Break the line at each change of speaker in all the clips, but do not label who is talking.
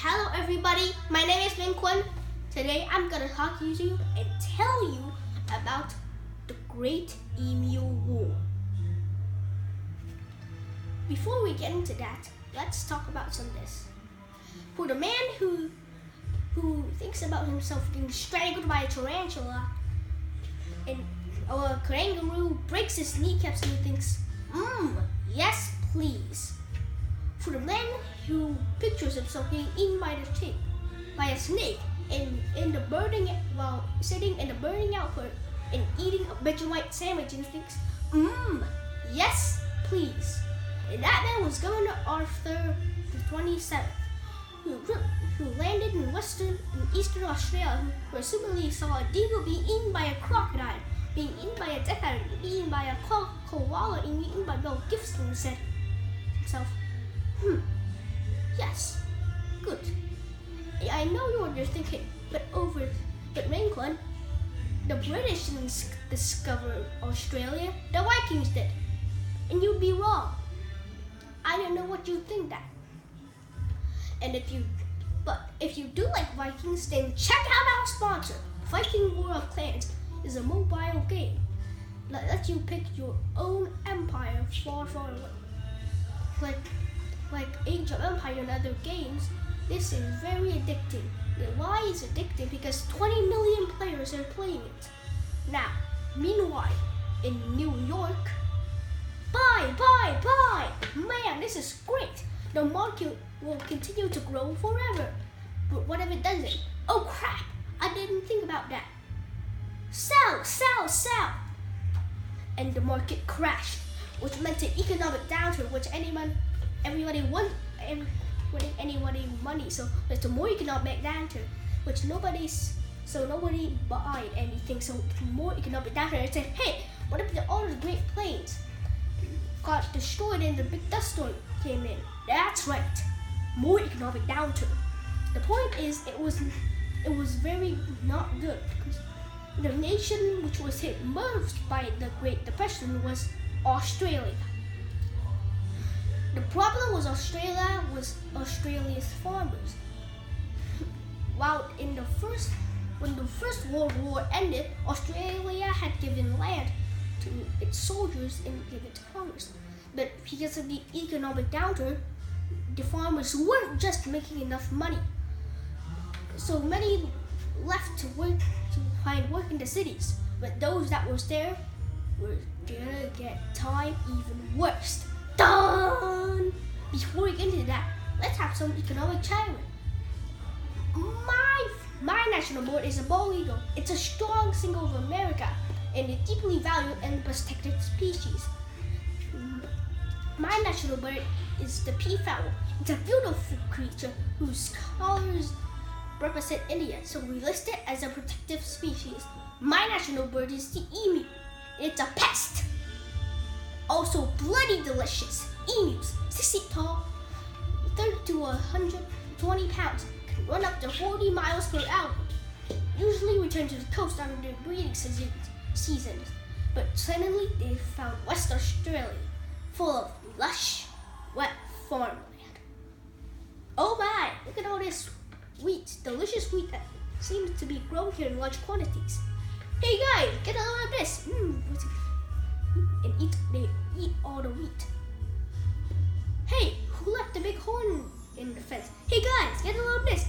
Hello everybody, my name is Minkwon. Today I'm gonna talk to you and tell you about the Great Emu War. Before we get into that, let's talk about some of this. For the man who thinks about himself getting strangled by a tarantula and a kangaroo breaks his kneecaps and he thinks, yes please. For the man who pictures himself getting eaten by a snake and while sitting in the burning output and eating a Vegemite sandwich and thinks, yes please. And that man was Governor Arthur the 27th, who landed in eastern Australia, who assumedly saw a deagle being eaten by a crocodile, being eaten by a death adder, being eaten by a koala, and being eaten by Mel Gibson, and said to himself, yes, good. I know what you're thinking, but Minkwon, the British didn't discover Australia, the Vikings did. And you'd be wrong. I don't know what you think that. And if you do like Vikings, then check out our sponsor. Viking War of Clans is a mobile game that lets you pick your own empire far, far away. Like Age of Empire and other games, this is very addicting. Why is it addicting? Because 20 million players are playing it. Now, meanwhile, in New York, buy! Man, this is great. The market will continue to grow forever. But what if it doesn't? Oh crap, I didn't think about that. Sell! And the market crashed, which meant an economic downturn, which everybody money, so it's a more economic downturn, which nobody bought anything, so more economic downturn. And said, hey, what if all the Great Plains got destroyed and the big dust storm came in? That's right, more economic downturn. The point is, it was very not good, because the nation which was hit most by the Great Depression was Australia. The problem was Australia's farmers. While when the First World War ended, Australia had given land to its soldiers and given it to farmers. But because of the economic downturn, the farmers weren't just making enough money. So many left to find work in the cities. But those that were there were gonna get time even worse. Done! Before we get into that, let's have some economic chatter. My national bird is a bald eagle. It's a strong symbol of America and a deeply valued and protected species. My national bird is the peafowl. It's a beautiful creature whose colors represent India, so we list it as a protective species. My national bird is the emu. It's a pest. Also bloody delicious. Emus, 6 feet tall, 30 to 120 pounds, can run up to 40 miles per hour. Usually return to the coast after their breeding seasons, but suddenly they found West Australia, full of lush, wet farmland. Oh my, look at all this wheat, delicious wheat that seems to be grown here in large quantities. Hey guys, get a load of this. And they eat all the wheat. Hey, who left the big horn in the fence? Hey guys, get a load of this.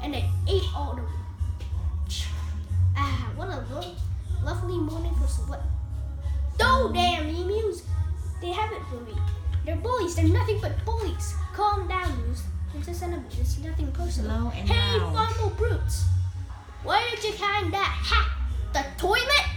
And they ate all the wheat. What a lovely morning for some. Oh damn emus! They haven't bullied. They're bullies. They're nothing but bullies. Calm down, News. There's just enemy. It's nothing personal. Hey, farmable brutes! Where did you find that hat? The toilet?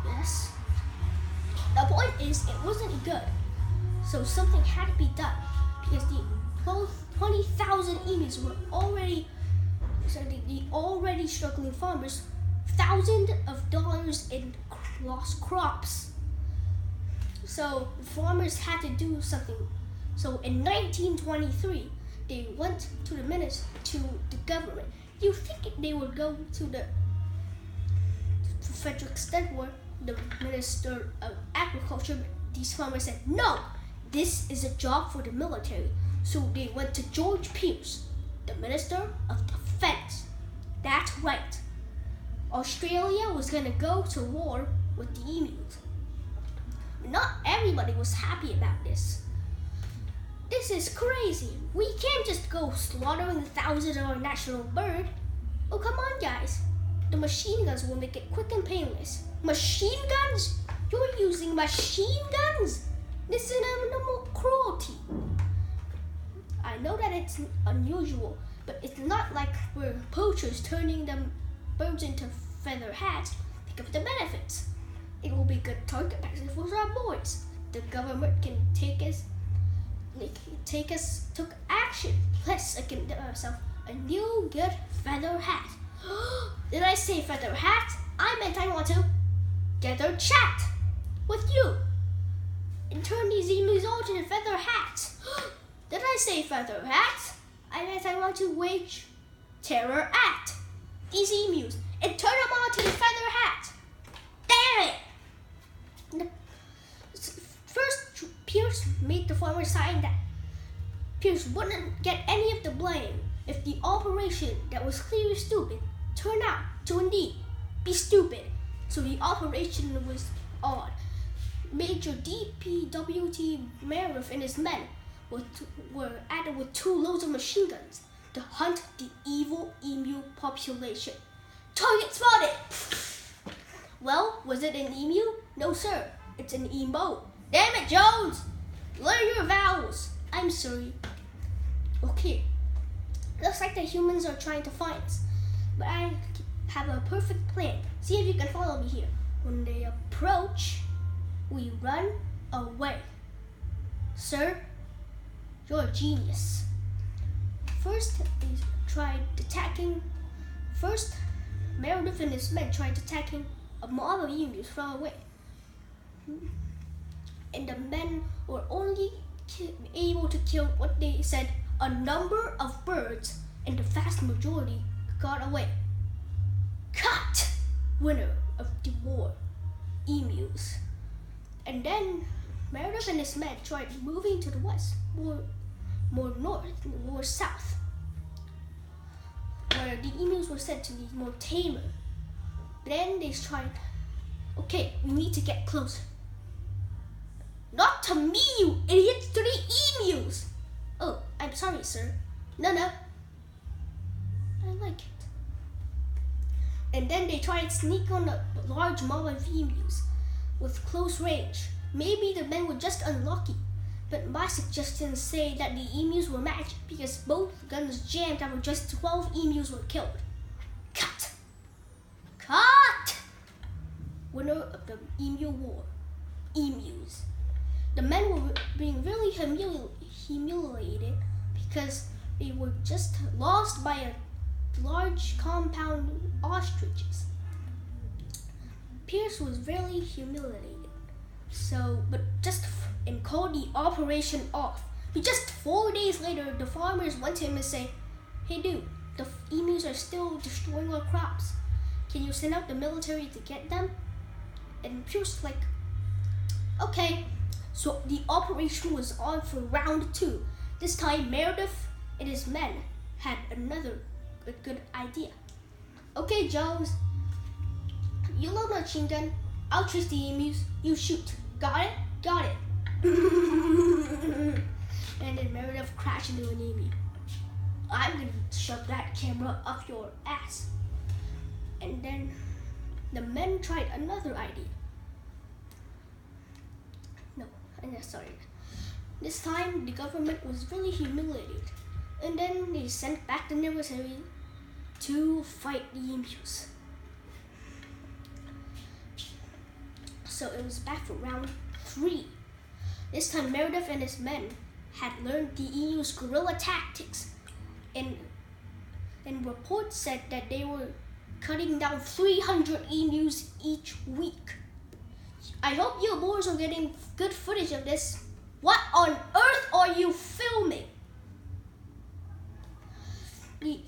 Yes. The point is, it wasn't good. So something had to be done, because the 20,000 emus were the already struggling farmers, thousands of dollars in lost crops. So the farmers had to do something. So in 1923, they went to the government. You think they would go to Frederick Stedward, the Minister of Agriculture? But these farmers said, no, this is a job for the military. So they went to George Pierce, the Minister of Defense. That's right. Australia was gonna go to war with the emus. Not everybody was happy about this. This is crazy. We can't just go slaughtering thousands of our national bird. Oh, come on, guys. The machine guns will make it quick and painless. Machine guns? You're using machine guns? This is animal cruelty. I know that it's unusual, but it's not like we're poachers turning them birds into feather hats. Think of the benefits. It will be good target practice for our boys. The government can took action. Plus, I can get myself a new good feather hat. Did I say feather hat? I meant I want to gather chat with you and turn these emus all into feather hats. Did I say feather hat? I meant I want to wage terror at these emus and turn them all to the feather hat. Damn it! First, Pierce made the farmer sign that Pierce wouldn't get any of the blame if the operation that was clearly stupid turned out to indeed be stupid. So the operation was on. Major DPWT Meredith and his men were added with 2 loads of machine guns to hunt the evil emu population. Target spotted! Well, was it an emu? No, sir. It's an emo. Damn it, Jones! Learn your vowels. I'm sorry. Okay. Looks like the humans are trying to find us. But I have a perfect plan. See if you can follow me here. When they approach, we run away. Sir, you're a genius. First, Meredith and his men tried attacking a mob of emus far away. And the men were only able to kill what they said a number of birds, and the vast majority got away. Cut! Winner of the war, emus. And then Meredith and his men tried moving to the west, more north, more south, where the emus were said to be more tamer. Then they tried, okay, we need to get closer. Not to me, you idiots, to the emus! Oh, I'm sorry, sir. No. I like it. And then they tried to sneak on a large mob of emus with close range. Maybe the men were just unlucky, but my suggestions say that the emus were magic because both guns jammed and just 12 emus were killed. Cut! Winner of the emu war, emus. The men were being really humiliated because they were just lost by a large compound ostriches. Pierce was really humiliated. And called the operation off. But just 4 days later, the farmers went to him and say, "Hey dude, the emus are still destroying our crops. Can you send out the military to get them?" And Pierce was like, okay. So the operation was on for round 2. This time Meredith and his men had a good idea. Okay, Jones, you load my machine gun. I'll chase the emus. You shoot. Got it? Got it. And then Meredith crashed into an emu. I'm gonna shove that camera up your ass. And then the men tried another idea. Sorry. This time the government was really humiliated. And then they sent back the military to fight the emus. So it was back for round 3. This time Meredith and his men had learned the emus' guerrilla tactics, and reports said that they were cutting down 300 emus each week. I hope you boys are getting good footage of this. What on earth are you filming? The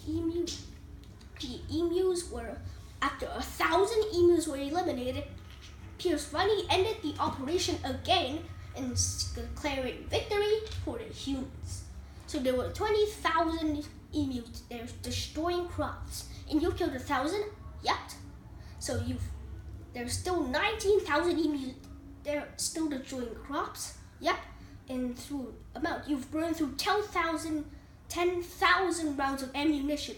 emus were, after 1,000 emus were eliminated, Pierce finally ended the operation again and declaring victory for the humans. So there were 20,000 emus. They're destroying crops, and you killed 1,000. Yep. So there's still 19,000 emus. They're still destroying crops. Yep. And through amount, you've burned through 10,000 rounds of ammunition.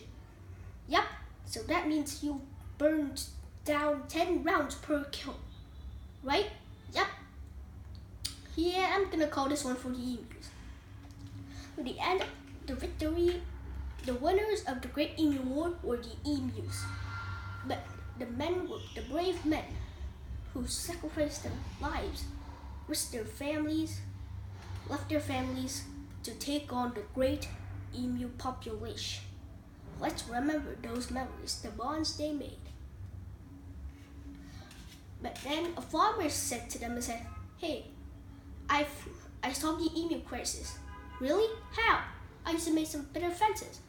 Yep. So that means you burned down 10 rounds per kill. Right? Yep. Yeah, I'm gonna call this one for the emus. At the end, the winners of the Great Emu War were the emus. But the men were the brave men who sacrificed their lives, risked their families, left their families to take on the great emu population. Let's remember those memories, the bonds they made. But then a farmer said to them and said, "Hey, I solved the emu crisis." "Really? How?" "I used to make some better fences."